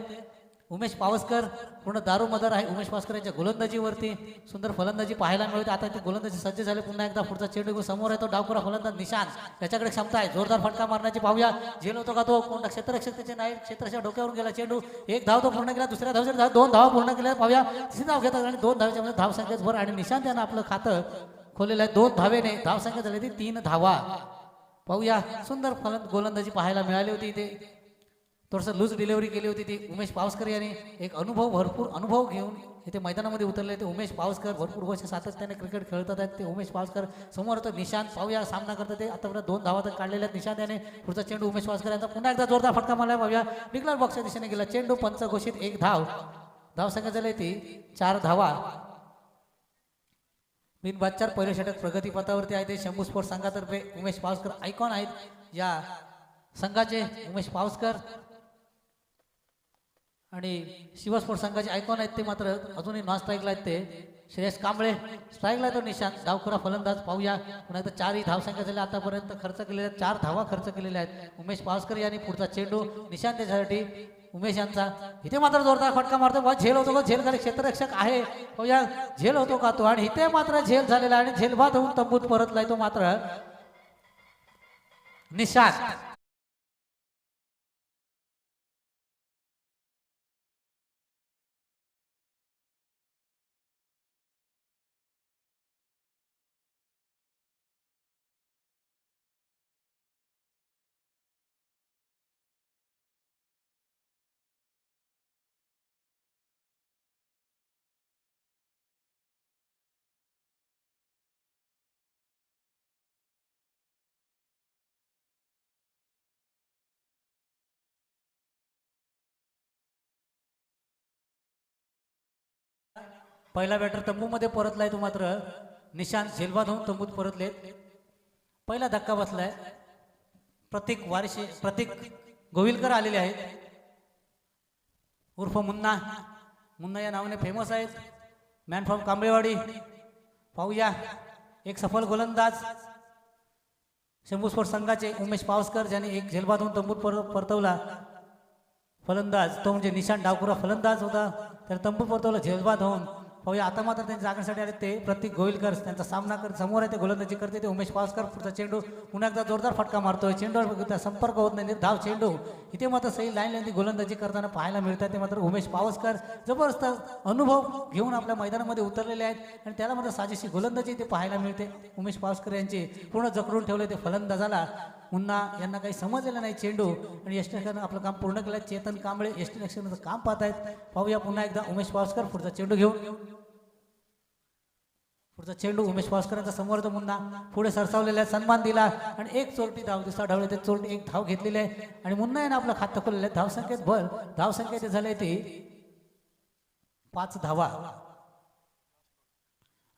उमेश पावसकर पूर्ण दारोमदार आहे उमेश पावसकर यांच्या गोलंदाजीवरती सुंदर फलंदाजी पाहायला मिळते. आता ते गोलंदाजी सज्ज झाले. पुन्हा एकदा पुढचा चेंडू घेऊन समोर येतो डावखुरा फलंदाज निशांत. त्याच्याकडे क्षमता आहे जोरदार फटका मारण्याची. पाहूया झेल होतो का तो. कोणता क्षेत्ररक्षक त्याचे नाही. क्षेत्राच्या डोक्यावरून गेला चेंडू. एक धाव तो पूर्ण केला. दुसऱ्या धावच्या दोन धावा पूर्ण केल्या. पाहूया तिसरी धाव घेतात आणि 2 धावेच्या मध्ये धाव संख्येच भर आणि निशांत यांना आपलं खातं खोललेलं आहे. 2 धावेने धाव संख्या झाली ती 3 धावा. पाहूया सुंदर गोलंदाजी पाहायला मिळाली होती. इथे थोडंसं लूज डिलिव्हरी केली होती ती उमेश पावसकर यांनी. एक भरपूर अनुभव घेऊन इथे मैदानामध्ये उतरले ते उमेश पावसकर. भरपूर वर्ष सातत्याने क्रिकेट खेळतात आहेत ते उमेश पावसकर. समोर होतं निशांत. पाहूया सामना करतात ते. आतापर्यंत 2 धावा तर काढलेल्या आहेत निशांत याने. पुढचा चेंडू उमेश पावसकर यांचा पुन्हा एकदा जोरदार फटका मारला. पाहूया निकलार बॉक्सच्या दिशेने गेला चेंडू. पंच घोषित 1 धाव. धाव संख्या झाली ती 4 धावा. बिनबादचार पहिले षटक प्रगतीपथावरती आहे ते शंभू स्पोर्ट्स संघातर्फे उमेश पावसकर आयकॉन आहेत या संघाचे. उमेश पावसकर आणि शिव स्पोर्ट्स संघाचे आयकॉन आहेत ते मात्र अजूनही नॉन स्ट्राईकला आहेत ते. श्रेयस कांबळे स्ट्राईकला तो निशांत. डावखुरा फलंदाज. पाहूया पुन्हा एकदा 4 धावसंख्या झाल्या आतापर्यंत खर्च केलेल्या आहेत. 4 धावा खर्च केलेल्या आहेत उमेश पावसकर यांनी. पुढचा चेंडू निशांत त्याच्यासाठी उमेश यांचा. इथे मात्र जोरदार फटका मारतो. झेल होतो का. झेल झाले. क्षेत्ररक्षक आहे. पाहूया झेल होतो का तो. आणि इथे मात्र झेल झालेला आणि झेलबाद होऊन तंबूत परतलाय तो मात्र निशांत. पहिला बॅटर तंबूमध्ये परतलाय तो मात्र निशांत. झेलबाद होऊन तंबूत परतलेत. पहिला धक्का बसलाय. प्रतीक गोविलकर आलेले आहेत उर्फ मुन्ना या नावाने फेमस आहेत. Man from Kamblewadi. पाहूया एक सफल गोलंदाज शंभू स्पोर्ट्स संघाचे उमेश पावसकर ज्याने एक झेलबाद होऊन तंबूत परतवला. फलंदाज तो म्हणजे निशांत डावखुरा फलंदाज होता. त्याला तंबूत परतवला झेलबाद होऊन. पाहूया आता मात्र त्यांच्या जागण्यासाठी आले ते प्रतीक गोविलकर. त्यांचा सामना करत समोर आहे ते गोलंदाजी करते ते उमेश पावसकर. पुढचा चेंडू पुन्हा एकदा जोरदार फटका मारतोय. चेंडूवर संपर्क होत नाही. धाव चेंडू. इथे मात्र सही लाईन गोलंदाजी करताना पाहायला मिळतात ते मात्र उमेश पावसकर. जबरदस्त अनुभव घेऊन आपल्या मैदानामध्ये उतरलेले आहेत आणि त्याला मात्र साजेशी गोलंदाजी इथे पाहायला मिळते. उमेश पावसकर यांची पूर्ण जखडून ठेवले ते फलंदाजाला. मुन्ना यांना काही समजलेलं नाही चेंडू आणि यष्टीरक्षकानं आपलं काम पूर्ण केलं. चेतन कांबळे यष्टीरक्षकाचं काम पाहत आहेत. पाहूया पुन्हा एकदा उमेश पावसकर. पुढचा चेंडू घेऊन. पुढचा चेंडू उमेश पावसकर यांचा समोर तो मुन्ना पुढे सरसावलेला सन्मान दिला आणि एक चोरटी धाव दुसरा ढवळे ते चोरटी 1 धाव घेतलेली आहे आणि मुन्ना यानं आपलं खातं खोललेलं आहे. धावसंख्येत भर. धावसंख्येत झाले ते 5 धावा.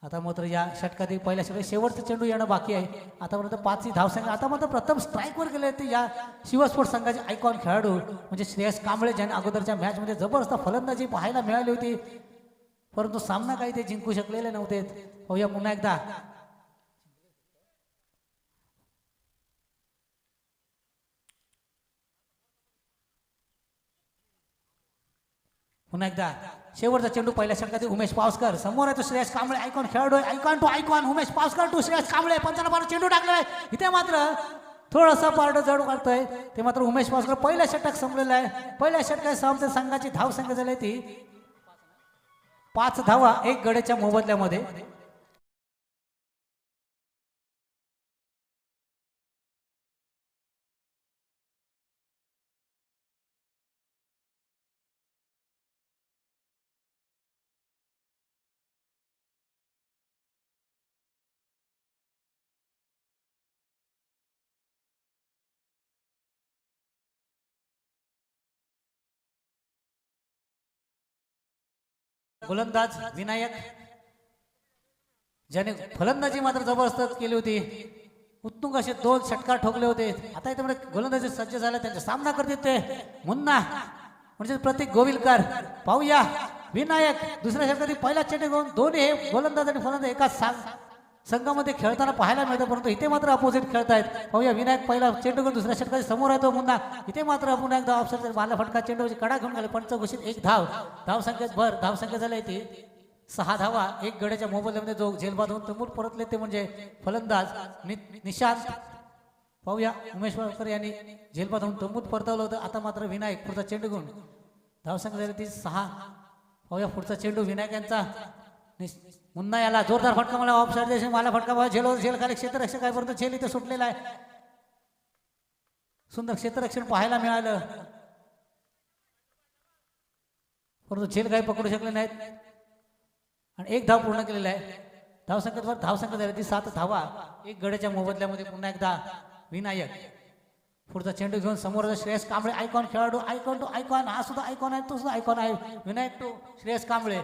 आता मात्र या षटकातील पहिल्या षटकात शेवटचा चेंडू येणं बाकी आहे. आतापर्यंत 5 धावसंख्या. आता मात्र प्रथम स्ट्राईकवर गेले ते या शिव स्पोर्ट्स संघाचे आयकॉन खेळाडू म्हणजे श्रेयस कांबळे ज्याने अगोदरच्या मॅचमध्ये जबरदस्त फलंदाजी पाहायला मिळाली होती परंतु सामना काही ते जिंकू शकलेले नव्हते. पाहूया पुन्हा एकदा. पुन्हा एकदा शेवटचा चेंडू पहिल्या षटकातील उमेश पावसकर. समोर आहे तो श्रेयस कांबळे आयकॉन खेळाडू. Icon to icon Umesh Pawaskar to Shreyas Kamble. पंचाला बार चेंडू टाकलाय. इथे मात्र थोडंसं पारडं जड काढतोय ते मात्र उमेश पावसकर. पहिल्या षटक संपलेलं आहे. पहिल्या षटकात सामने संघाची धावसंख्या झाली ती 5 धावा 1 गड्याच्या मोबदल्यामध्ये. गोलंदाज विनायक ज्याने फलंदाजी मात्र जबरदस्त केली होती. उत्तुंग असे 2 षटकार ठोकले होते. आता इथे गोलंदाजी सज्ज झाला. त्यांचा सामना करते ते मुन्ना म्हणजे प्रतीक गोविलकर. पाहूया विनायक दुसऱ्या षटकातील पहिला चेंडू घेऊन. दोन्ही हे गोलंदाज आणि फलंदाज एकाच संघामध्ये खेळताना पाहायला मिळतं, परंतु इथे मात्र अपोजिट खेळतायत. पाहूया विनायक पहिला चेंडू घेऊन दुसऱ्या षटकाच्या समोर आहे तो मुन्ना. इथे मात्र पुन्हा एकदा ऑप्शन मारला फटका, चेंडूची कडा घेऊन गेले. पंच घोषित 1 धाव. धावसंख्येत भर. धावसंख्या झाली ती 6 धावा. 1 गड्याच्या मोबदल्यामध्ये जो झेलबाद होऊन तमूर परतले ते म्हणजे फलंदाज निशांत. पाहूया उमेश वाळकर यांनी झेलबाद होऊन तमूत परतवलं होतं. आता मात्र विनायक पुढचा चेंडू घेऊन धावसंख्या झाली ती 6. पाहूया पुढचा चेंडू विनायक यांचा. मुन्ना याला जोरदार फटका मला ऑफ साइड मला फटका झेल खाली क्षेत्ररक्षक काय परंतु झेल इथे सुटलेला आहे. सुंदर क्षेत्ररक्षण पाहायला मिळालं, परंतु झेल काही पकडू शकले नाहीत आणि 1 धाव पूर्ण केलेला आहे. धावसंख्येवर धावसंख्या झाली ती 7 धावा. 1 गड्याच्या मोबदल्यामध्ये पुन्हा एकदा विनायक पुढचा चेंडू घेऊन समोर श्रेयस कांबळे आयकॉन खेळाडू. आयकॉन टू आयकॉन, हा सुद्धा आयकॉन आहे, तो सुद्धा आयकॉन आहे. विनायक टू श्रेयस कांबळे.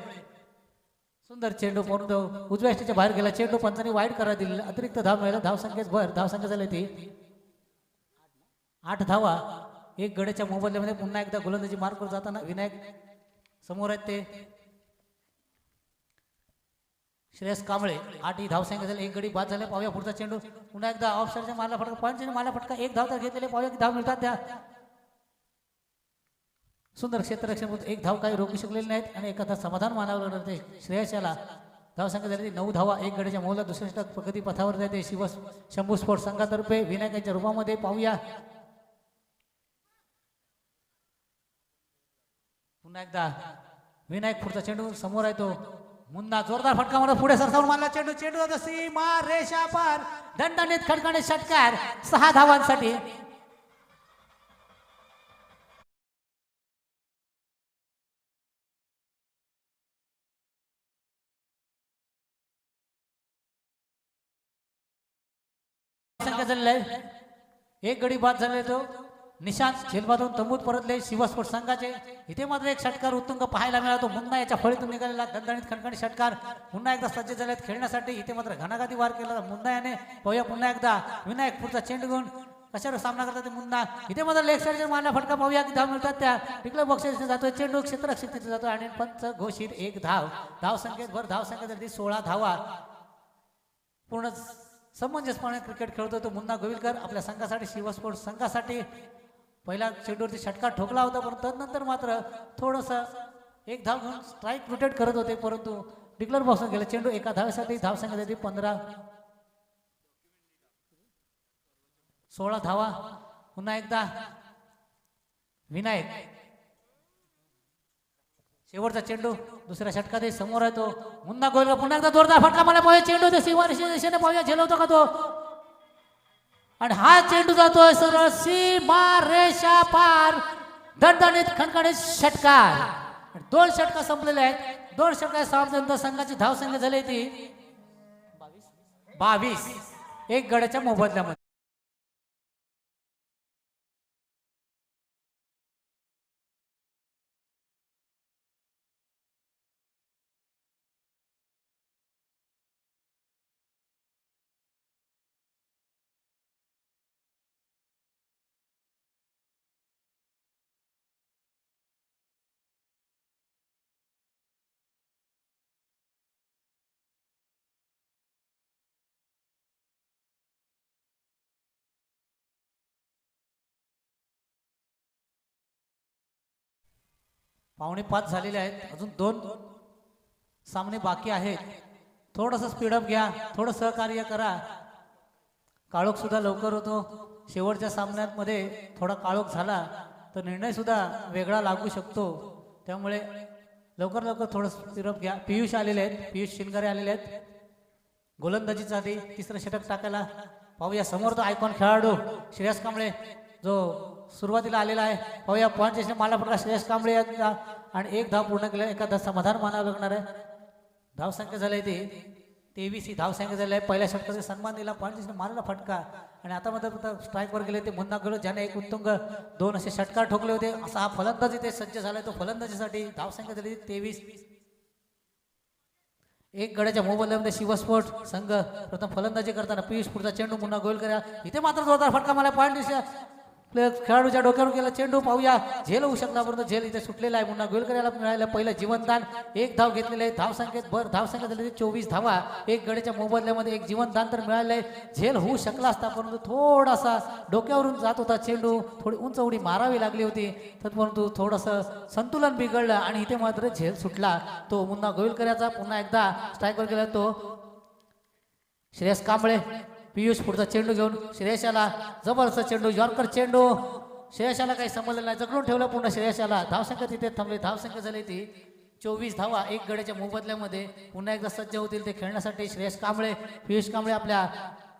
सुंदर चेंडू परंतु उजव्या स्टेच्या बाहेर गेला. चेंडू पंचांनी वाईट करा दिलेला. अतिरिक्त धाव मिळाला. धावसंख्येत भर. धावसंख्या झाली ती 8 धावा. 1 गड्याच्या मोबदल्यामध्ये पुन्हा एकदा गोलंदाजी मार्कवर जाताना विनायक समोर आहेत ते श्रेयस कांबळे. 8 ही धावसंख्या झाली. 1 गडी बाद झाले. पाहूया पुढचा चेंडू पुन्हा एकदा ऑफ साइडच्या मारला फटका. पंचांनी मारला फटका. 1 धाव तर घेतलेले. पाहूया की धाव मिळतात त्या. सुंदर क्षेत्ररक्षण. 1 धाव काही रोखू शकलेले नाहीत आणि एखादा समाधान मानावं लागणार ते श्रेयस याला. धावसंख्या झाली 9 धावा. 1 गड्याच्या मोहला दुसऱ्या षटक प्रगती पथावर जाते शंभू स्पोर्ट्स संघातर्फे विनायकांच्या रूपामध्ये. पाहूया पुन्हा एकदा विनायक पुढचा चेंडू समोर आहे तो मुन्ना. जोरदार फटका मारत पुढे सरसावून मारला चेंडू. चेंडू सीमा रेषा पार. दणदणीत खणखणीत षटकार 6 धावांसाठी. संख्या झालेला आहे. 1 गडी बाद झाले तो निशांत झेलबादून तंबूत परतले शिवस्फोट संघाचे. इथे मात्र एक षटकार उत्तुंग पाहायला मिळाला. तो मुन्ना याच्या फळीतून निघालेला दणदणीत खणखणीत षटकार. पुन्हा एकदा सज्ज झालेत खेळण्यासाठी. इथे मात्र घणाघाती वार केला मुन्ना याने. पाहूया पुन्हा एकदा विनायक पुढचा चेंडू घेऊन कशावर सामना करतात ते मुन्ना. इथे मात्र लेग साईडच्या मारला फटका. पाहूया की धाव मिळतात त्या. टिकलं बक्षीस जातोय. चेंडू क्षेत्ररक्षक तिथे जातो आणि पंच घोषित 1 धाव. धावसंख्येत भर. धावसंख्या झाली 16 धावा. पूर्ण समंजसपणे क्रिकेट खेळतो तो मुन्ना गोविलकर आपल्या संघासाठी शिवस्फोट संघासाठी. पहिला चेंडूवरती षटकार ठोकला होता, पण तदनंतर मात्र थोडंसं 1 धाव घेऊन स्ट्राईक रोटेट करत होते, परंतु डिक्लेअर बॉक्सला गेला चेंडू. एका धावेसाठी धावसंख्या देते 15. 16 धावा. पुन्हा एकदा विनायक शेवटचा चेंडू दुसऱ्या षटकात समोर आहे तो मुन्ना गोविलकर. पुन्हा एकदा जोरदार फटका मला पाहूया. चेंडू ते सीमा दिशेने पाहूया झेलवतो का तो, आणि हा चेंडू जातोय सरळ सीमा रेषा पार. दणदणीत खणखणीत षटकार. 2 षटका संपलेले आहेत. 2 षटका समाप्त. संघाची धावसंख्या झाली ती 22. 1 गड्याच्या मोबदल्यामध्ये. पावणे 5 झालेले आहेत. अजून 2 सामने बाकी आहेत. थोडंसं स्पीडअप घ्या, थोडं सहकार्य करा. काळोख सुद्धा लवकर होतो. शेवटच्या सामन्यांमध्ये थोडा काळोख झाला तर निर्णय सुद्धा वेगळा लागू शकतो. त्यामुळे लवकर लवकर थोडं स्पीडअप घ्या. पियुष आलेले आहेत. पियुष शिंगारे आलेले आहेत गोलंदाजीचा आधी 3रं षटक टाकायला. पाहूया समोर तो आयकॉन खेळाडू श्रेयस कांबळे जो सुरुवातीला आलेला आहे. पाहूया पॉईंट माला पडला श्रेयस कांबळे यांचा आणि 1 धाव पूर्ण केला. एखादा समाधान मानावं लागणार आहे. धावसंख्या झाली ती 23 ही धावसंख्या झाली आहे. पहिल्या षटकाचा सन्मान दिला. पॉईंट मारला फटका आणि आता मात्र स्ट्राईकवर गेले ते मुन्ना गेलो ज्याने एक उत्तुंग 2 असे षटकार ठोकले होते. असा हा फलंदाज इथे सज्ज झालाय. तो फलंदाजीसाठी धावसंख्या झाली 23. 1 गड्याच्या मोबदल्यामध्ये शिवस्फोट संघ प्रथम फलंदाजी करताना पियुष पुढचा चेंडू मुन्ना गोविलकर. इथे मात्र जोरदार फटका मला पॉईंट खेळाडूच्या डोक्यावर गेला चेंडू, पाहूया झेल होऊ शकला, परंतु झेल इथे सुटलेला आहे. पुन्हा गोलकर याला मिळालं पहिलं जीवनदान. एक धाव घेतलेले आहे. धावसंख्येत धावसंख्या झालेली 24 धावा. एक गड्याच्या मोबदल्यामध्ये एक जीवनदान तर मिळालं आहे. झेल होऊ शकला असता, परंतु थोडासा डोक्यावरून जात होता चेंडू, थोडी उंच उडी मारावी लागली होती, तर परंतु थोडंसं संतुलन बिघडलं आणि इथे मात्र झेल सुटला. तो मुन्ना गोविलकर याचा पुन्हा एकदा स्ट्राईकवर गेला. तो श्रेयस कांबळे, पियुष पुढचा चेंडू घेऊन श्रेयशाला, जबरदस्त चेंडू, यॉर्कर चेंडू, श्रेयशाला काही समजलं नाही, जगडून ठेवलं पुन्हा श्रेयशाला. धावसंख्या तिथे थांबली. धावसंख्या झाली ती 24 धावा. एक गड्याच्या मोबदल्यामध्ये पुन्हा एकदा सज्ज होतील ते खेळण्यासाठी श्रेयस कांबळे. पियुष कांबळे आपल्या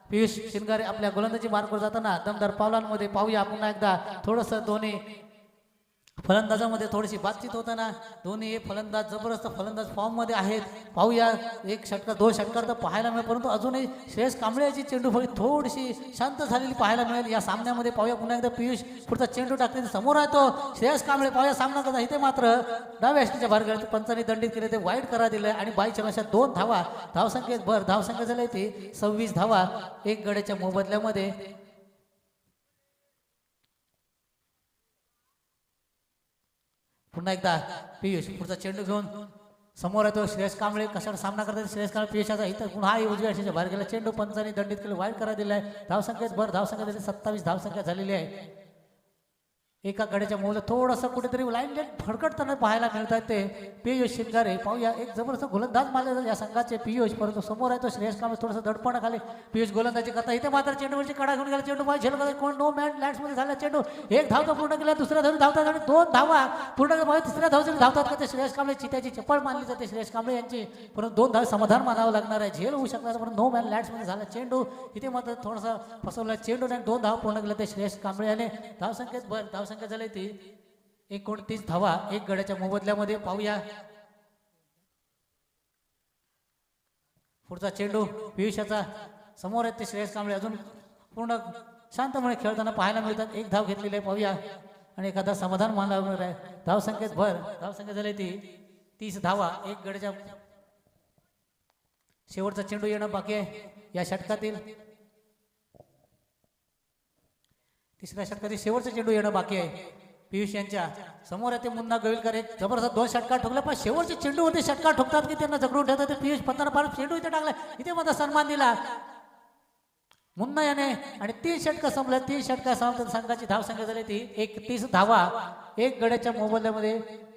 पियुष शिनगारे आपल्या गोलंदाजी मार्गावर जाताना दमदार पावलांमध्ये. पाहूया पुन्हा एकदा थोडंसं दोन्ही फलंदाजामध्ये थोडीशी बातचीत होताना. दोन्ही फलंदाज जबरदस्त फलंदाज फॉर्म मध्ये आहेत. पाहूया एक षटकार 2 षटकार तर पाहायला मिळेल, परंतु अजूनही श्रेयस कांबळे याची चेंडू फळी थोडीशी शांत झालेली पाहायला मिळेल या सामन्यामध्ये. पाहूया पुन्हा एकदा पियुष पुढचा चेंडू टाकते, समोर आहे तो श्रेयस कांबळे. पाहूया सामना करता. इथे मात्र डाव्या यष्टीच्या भार गेले, पंचांनी दंडित केले, ते वाईट करा दिलं आणि 22 अशा 2 धावा. धावसंख्येत धावसंख्या झाली ती 26 धावा. एक गड्याच्या मोबदल्यामध्ये. पुन्हा एकदा पियुष पुढचा चेंडू घेऊन समोर येतो श्रेयस कांबळे. कशाला सामना करतात श्रेयस कांबळे पियुषाचा. इथं पुन्हा उजव्या यष्टीच्या बाहेर गेला चेंडू, पंचांनी दंडित केलं, वाईट करा दिलाय. धावसंख्येत धावसंख्या झाली 27 धावसंख्या झालेली आहे. एका गड्याच्या मोहला थोडंसं कुठेतरी लाईन लेट फडकटताना पाहायला मिळत आहे ते पियुष शिंगारे. पाहूया एक जबरदस्त गोलंदाज मानले या संघाचे पियुष, परंतु समोर आहे तो श्रेयस कांबळे. थोडंसं दडपणाखाली पियुष गोलंदाजी करता. इथे मात्र चेंडूवरची कडा घेऊन गेला चेंडू, झेल कोण नो मॅन लँड्स मध्ये झाला चेंडू. एक धाव तो पूर्ण केला, दुसऱ्या धावी धावतात आणि 2 धावा पूर्ण, तिसऱ्या धावचे धावतात का ते श्रेयस कांबळे. चित्याची चप्पल मानली जाते श्रेयस कांबळे यांची, परंतु 2 धाव समाधान मानावं लागणार आहे. झेल होऊ शकणार, परंतु नो मॅन लँड्स मध्ये झाला चेंडू. इथे मात्र थोडासा फसवला चेंडू आणि 2 धाव पूर्ण केला ते श्रेयस कांबळे याने. धावसंख्येत धावसंख्या झाली ती 29 धावा. एक गड्याच्या मोबदल्यामध्ये. पाहूया पुढचा चेंडू पियुषाचा, समोर आहेत ते श्रेयस कांबळे. अजून पूर्ण शांतपणे खेळताना पाहायला मिळतात. एक धाव घेतलेली आहे. पाहूया आणि एखादा समाधान मानला आहे. धावसंख्येत धावसंख्या झाली ती 30 धावा. एक गड्याच्या शेवटचा चेंडू येणं बाकी आहे या षटकातील. तिसऱ्या षटकातील शेवटचा चेंडू येणं बाकी आहे पियुष यांच्या. समोर आहे ते मुन्ना गोविलकर. एक जबरदस्त 2 षटकार ठोकले, पण शेवटचे चेंडूवरती षटकार ठोकतात की त्यांना जगडून ठेवतात. पियुष पंताना पार चेंडू इथे टाकला, इथे माझा सन्मान दिला मुन्ना याने आणि 3 षटकार संपल्या. 3 षटकार संपतात. संघाची धावसंख्या झाली ती 31 धावा. एक गड्याच्या मोबदल्यामध्ये.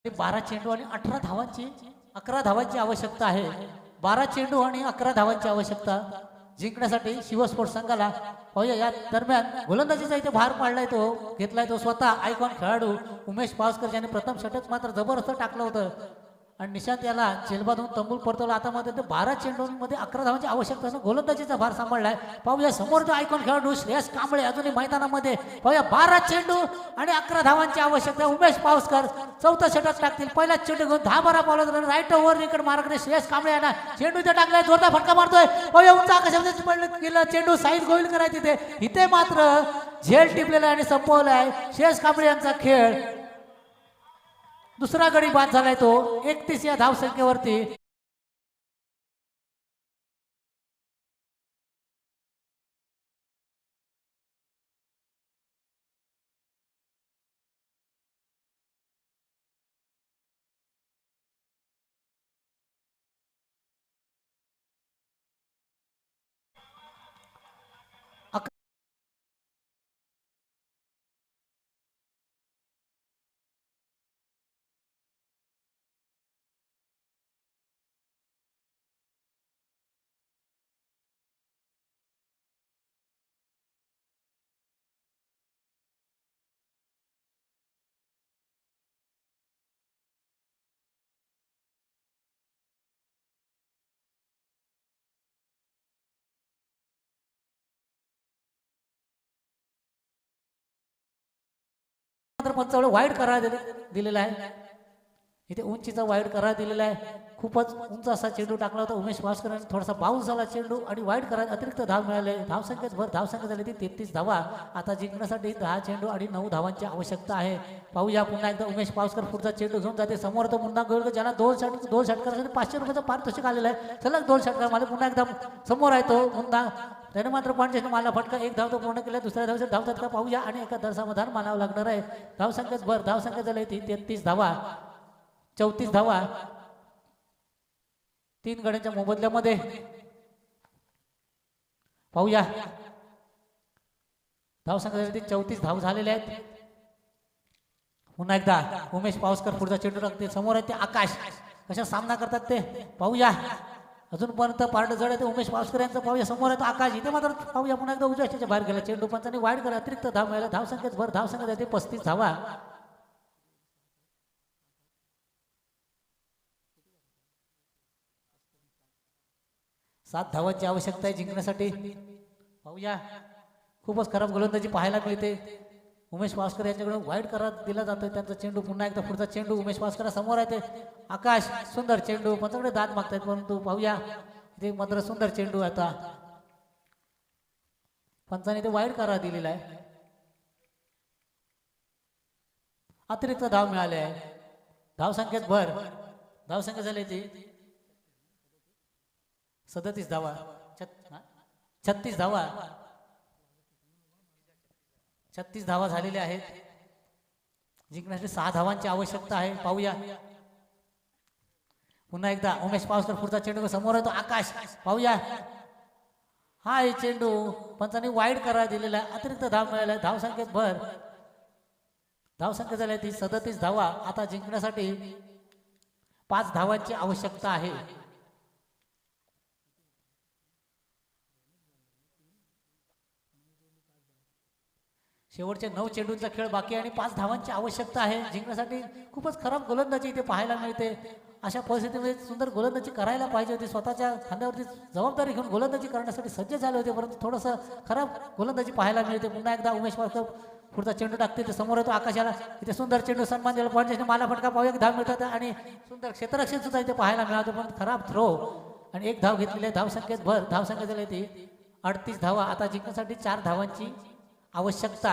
ते 12 चेंडू आणि 18 धावांची 11 धावांची आवश्यकता आहे. 12 चेंडू आणि 11 धावांची आवश्यकता जिंकण्यासाठी शिवस्पोर्ट संघाला. पाहूया या दरम्यान गोलंदाजीचा इथे भार पाडलाय, तो घेतलाय तो स्वतः आयकॉन खेळाडू उमेश पावसकर, ज्याने प्रथम षटक मात्र जबरदस्त टाकलं होतं आणि निशांत याला झेलबादून तंबूल परतवला. आता मध्ये 12 चेंडूंमध्ये 11 धावांची आवश्यकता असून गोलंदाजीचा भार सांभाळलाय. पाहूया समोर जो आयकॉन खेळाडू श्रेयस कांबळे अजूनही मैदानामध्ये. पाहूया 12 चेंडू आणि 11 धावांची आवश्यकता. उमेश पावसकर 4थं षटक टाकतील. पहिला चेंडू घेऊन 10-12 बॉलर राईट ओव्हर विकेट मारकडे श्रेयस कांबळे यांना चेंडू इथे टाकलाय, जोरदार फटका मारतोय. पाहूया उंच आकाशामध्ये गेला चेंडू, साईज गोविलकर आहे तिथे. इथे मात्र झेल टिपलेला आणि संपवलाय श्रेयस कांबळे यांचा खेळ. दुसरा गडी बाद झालाय तो 31 या धावसंख्येवरती. पंचावन्न वाईड करार दिलेला आहे. इथे उंचीचा वाईड करार दिलेला आहे. खूपच उंच असा चेंडू टाकला होता उमेश पावसकर यांनी, थोडासा बाउन्स झाला चेंडू आणि वाईट करायला अतिरिक्त धाव मिळाले. धावसंख्येत भर, धावसंख्या झाली ती 33 धावा. आता जिंकण्यासाठी 10 चेंडू आणि 9 धावांची आवश्यकता आहे. पाहूया पुन्हा एकदा उमेश पावसकर पुढचा चेंडू घेऊन जाते समोर. तो पुन्हा गोल ज्यांना 2 षटकासाठी 500 रुपयाचं पारितोषिक आलेलं आहे. सलग 2 षटकार मला पुन्हा एकदा समोर आहे तो पुन्हा. त्याने मात्र पॉईंट मला फटका, एक धाव तो पूर्ण केला. दुसऱ्या धावचे धावतात का पाहूया आणि एका दरसामाधान मानावं लागणार आहे. धावसंख्येत भर, धावसंख्या झाली ती 33 धावा, 34 धावा 3 गड्यांच्या मोबदल्यामध्ये. पाहूया धावसंख्या झाली ती 34 धाव झालेले आहेत. पुन्हा एकदा उमेश पावसकर पुढचा चेंडू टाकते समोर आहे ते आकाश. कशा सामना करतात ते पाहूया. अजूनपर्यंत पारड जड आहे ते उमेश पावसकर यांचं. पाहूया समोर आहे तो आकाश. इथे मात्र पाहूया पुन्हा एकदा उजव्या अष्टाच्या बाहेर गेला चेंडू. पंचांनी वाईड करा, अतिरिक्त धाव मिळाला. धावसंख्येत भर, धावसंख्या जाते 35 धावा. सात धावांची आवश्यकता आहे जिंकण्यासाठी. पाहूया खूपच खराब गोलंदाजी पाहायला मिळते. उमेश पावसकर यांच्याकडून वाईट करा दिला जातोय त्यांचा चेंडू. पुन्हा एकदा पुढचा चेंडू उमेश पावसकर समोर आहे ते आकाश. सुंदर चेंडू, पंचाकडे दाद मागतायत परंतु पाहूया ते मात्र सुंदर चेंडू. आता पंचाने ते वाईट करा दिलेला आहे. अतिरिक्त धाव मिळाले आहे. धावसंख्येत भर, धावसंख्या झाली ती 37 धावा, 36 धावा, 36 धावा झालेल्या आहेत. जिंकण्यासाठी 6 धावांची आवश्यकता आहे. पाहूया पुन्हा एकदा उमेश पावसकर पुढचा चेंडू समोर आहे तो आकाश. पाहूया हा हे चेंडू पंचांनी वाईड करा दिलेला आहे. अतिरिक्त धाव मिळाला. धावसंख्येत भर, धावसंख्या झाली ती 37 धावा. आता जिंकण्यासाठी 5 धावांची आवश्यकता आहे. शेवटचे 9 चेंडूंचा खेळ बाकी आणि 5 धावांची आवश्यकता आहे जिंकण्यासाठी. खूपच खराब गोलंदाजी इथे पाहायला मिळते. अशा परिस्थितीमध्ये सुंदर गोलंदाजी करायला पाहिजे होती. स्वतःच्या खांद्यावरती जबाबदारी घेऊन गोलंदाजी करण्यासाठी सज्ज झाले होते परंतु थोडंसं खराब गोलंदाजी पाहायला मिळते. पुन्हा एकदा उमेश पावसकर पुढचा चेंडू टाकते ते समोर येतो आकाशाला. इथे सुंदर चेंडू सन्मान दिला. पॉईंट मला फटका पाहूया एक धाव मिळतात आणि सुंदर क्षेत्ररक्षण सुद्धा इथे पाहायला मिळालं पण खराब थ्रो आणि 1 धाव घेतलेली आहे. धावसंख्येत भर, धावसंख्या झाली ती 38 धावा. आता जिंकण्यासाठी 4 धावांची आवश्यकता.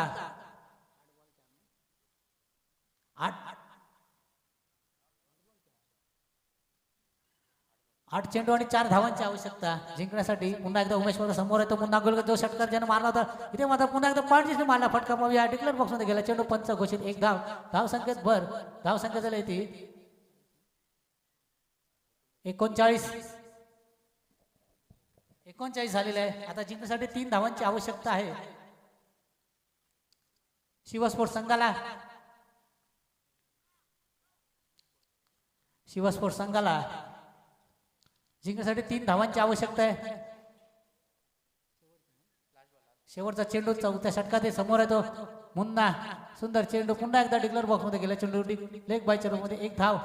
8 चेंडू आणि 4 धावांची आवश्यकता जिंकण्यासाठी. पुन्हा एकदा उमेश पावसकर समोर येतो. पुन्हा गोल जो षटकार ज्याने मारला होता इथे मात्र पुन्हा एकदा पॉईंट मारला फटका पाहूया. डिक्लेअर बॉक्स मध्ये गेला चेंडू. पंच घोषित 1 धाव. धावसंख्येत भर, धावसंख्या झाली ती 39 झालेले आहे. आता जिंकण्यासाठी 3 धावांची आवश्यकता आहे. शिवस्पोर्ट्स संघाला जिंकण्यासाठी 3 धावांची आवश्यकता आहे. शेवटचा चेंडू चौथ्या षटकात समोर येतो मुन्ना. सुंदर चेंडू पुन्हा एकदा डिक्लेअर बॉक्स मध्ये गेला चेंडू. लेग बाय चेंडू मध्ये 1 धाव.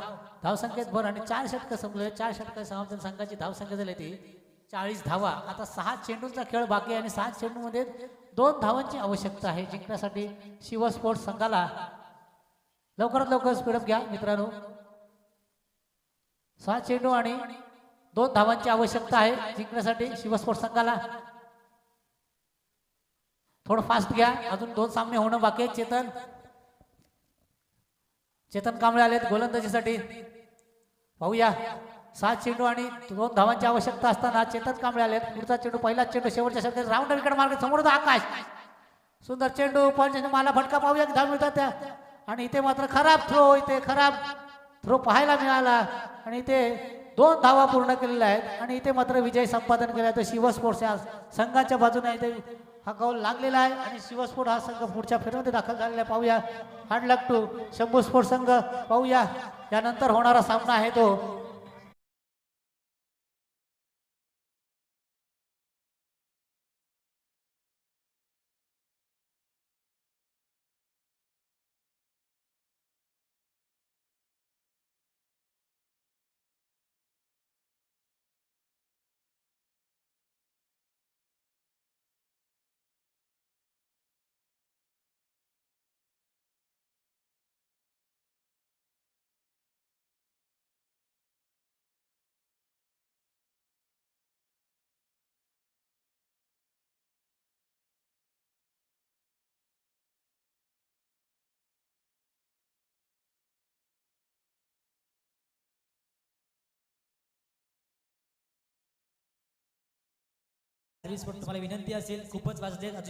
धावसंख्येत भर आणि 4 षटक संपले. 4 षटक समाप्त संघाची धावसंख्या झाली ती 40 धावा. आता 6 चेंडूंचा खेळ बाकी आहे आणि 7 चेंडू मध्ये 2 धावांची आवश्यकता आहे जिंकण्यासाठी. शिव स्पोर्ट्स संघाला लवकरात लवकर स्पीडअप घ्या मित्रांनो. 6 चेंडू आणि 2 धावांची आवश्यकता आहे जिंकण्यासाठी शिव स्पोर्ट्स संघाला. थोडं फास्ट घ्या. अजून 2 सामने होणं बाकी आहेत. चेतन कांबळे आलेत गोलंदाजीसाठी. पाहूया 7 चेंडू आणि 2 धावांची आवश्यकता असताना चेतन कांबळे आलेत. पुढचा चेंडू, पहिला चेंडू शेवटच्या षटकात राऊंड विकेट मार्ग समोर होता आकाश. सुंदर चेंडू पॉईंट मला फटका पाहूया धाव मिळतात त्या. आणि इथे मात्र खराब थ्रो, इथे खराब थ्रो पाहायला मिळाला आणि इथे 2 धावा पूर्ण केलेल्या आहेत आणि इथे मात्र विजय संपादन केला. तर शिव स्पोर्ट्स या संघाच्या बाजूने इथे हा कौल लागलेला आहे आणि शिव स्पोर्ट हा संघ पुढच्या फेरीमध्ये दाखल झालेला आहे. पाहूया hard luck to Shambhu sports संघ. पाहूया यानंतर होणारा सामना आहे तो सर्व्हिस तुम्हाला विनंती असेल खूपच वाजले अजून